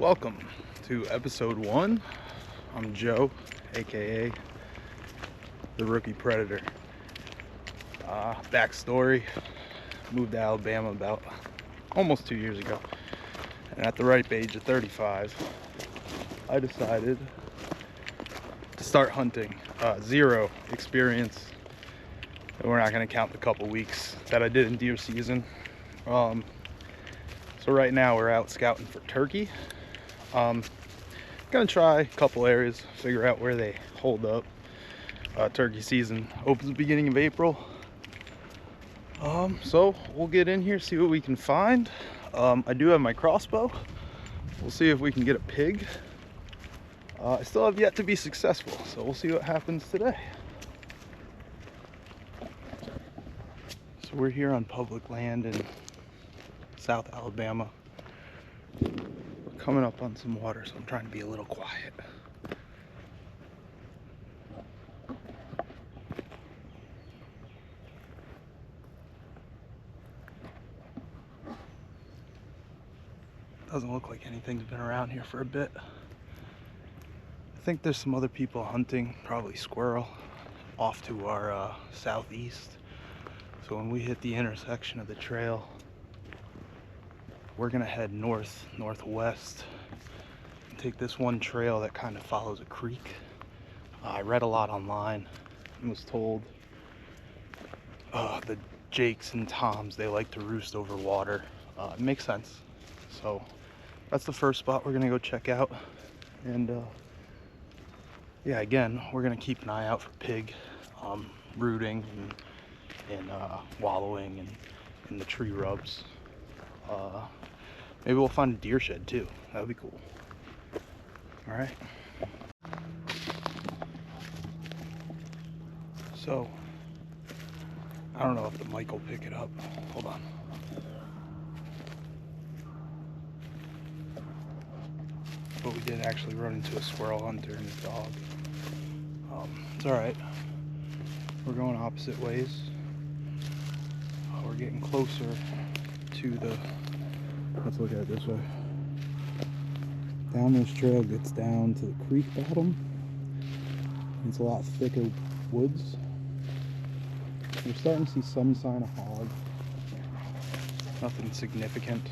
Welcome to episode 1. I'm Joe, aka the Rookie Predator. Backstory: moved to Alabama about almost 2 years ago, and at the ripe age of 35, I decided to start hunting. Zero experience, and we're not going to count the couple weeks that I did in deer season. So right now we're out scouting for turkey. Gonna try a couple areas, figure out where they hold up. Turkey season opens the beginning of April. So we'll get in here, see what we can find. I do have my crossbow. We'll see if we can get a pig. I still have yet to be successful, so we'll see what happens today. So we're here on public land in South Alabama. We're coming up on some water, so I'm trying to be a little quiet. Doesn't look like anything's been around here for a bit. I think there's some other people hunting, probably squirrel, off to our southeast. So when we hit the intersection of the trail, we're gonna head northwest and take this one trail that kind of follows a creek. I read a lot online and was told the jakes and toms, they like to roost over water. It makes sense. So that's the first spot we're gonna go check out. And yeah, again, we're gonna keep an eye out for pig, rooting and wallowing in the tree rubs. Maybe we'll find a deer shed too. That would be cool. All right. So I don't know if the mic will pick it up. Hold on. But we did actually run into a squirrel hunter and his dog. It's all right. We're going opposite ways. We're getting closer to the, let's look at it this way. Down this trail gets down to the creek bottom. It's a lot thicker woods. We're starting to see some sign of hog. Nothing significant.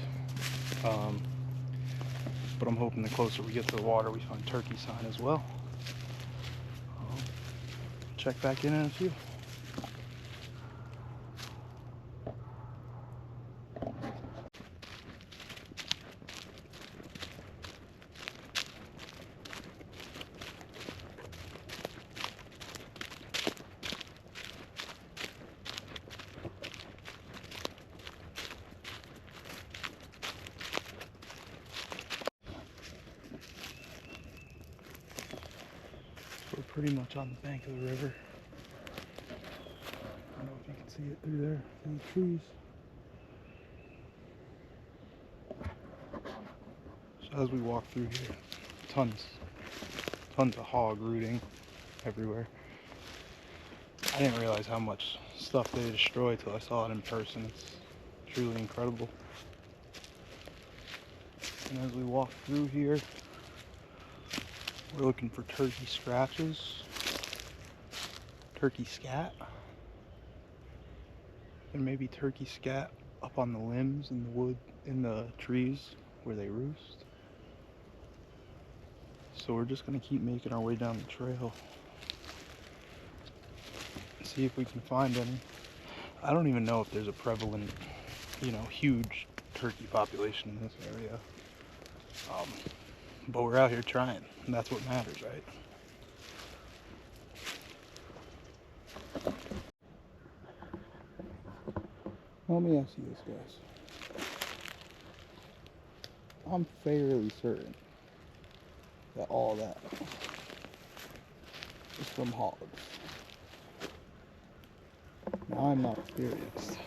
But I'm hoping the closer we get to the water, we find turkey sign as well. Check back in a few. We're pretty much on the bank of the river. I don't know if you can see it through there, through the trees. So as we walk through here, tons of hog rooting everywhere. I didn't realize how much stuff they destroy till I saw it in person. It's truly incredible. And as we walk through here, we're looking for turkey scratches, turkey scat, and maybe turkey scat up on the limbs in the wood, in the trees where they roost. So we're just gonna keep making our way down the trail and see if we can find any. I don't even know if there's a prevalent, huge turkey population in this area. But we're out here trying, and that's what matters, right? Let me ask you this, guys. I'm fairly certain that all that is from hogs. Now, I'm not experienced.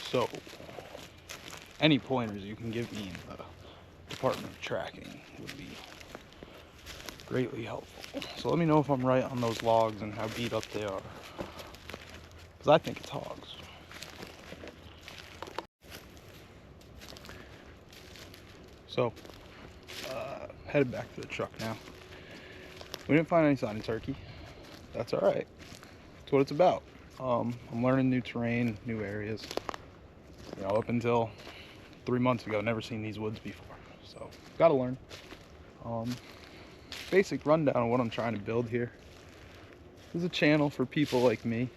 So, any pointers you can give me in the Department of Tracking would be greatly helpful. So let me know if I'm right on those logs and how beat up they are, because I think it's hogs. So, headed back to the truck now. We didn't find any sign of turkey. That's all right. That's what it's about. I'm learning new terrain, new areas. You know, up until 3 months ago, never seen these woods before. So, gotta learn. Basic rundown of what I'm trying to build here. This is a channel for people like me,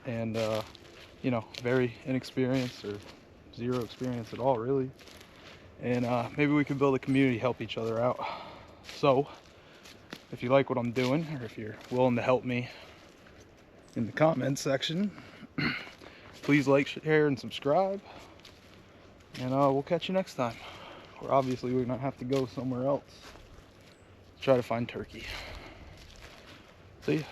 and you know, very inexperienced or zero experience at all, really. And maybe we could build a community, help each other out. So, if you like what I'm doing, or if you're willing to help me in the comments section, please like, share, and subscribe. And we'll catch you next time. Or obviously we're gonna have to go somewhere else to try to find turkey. See ya.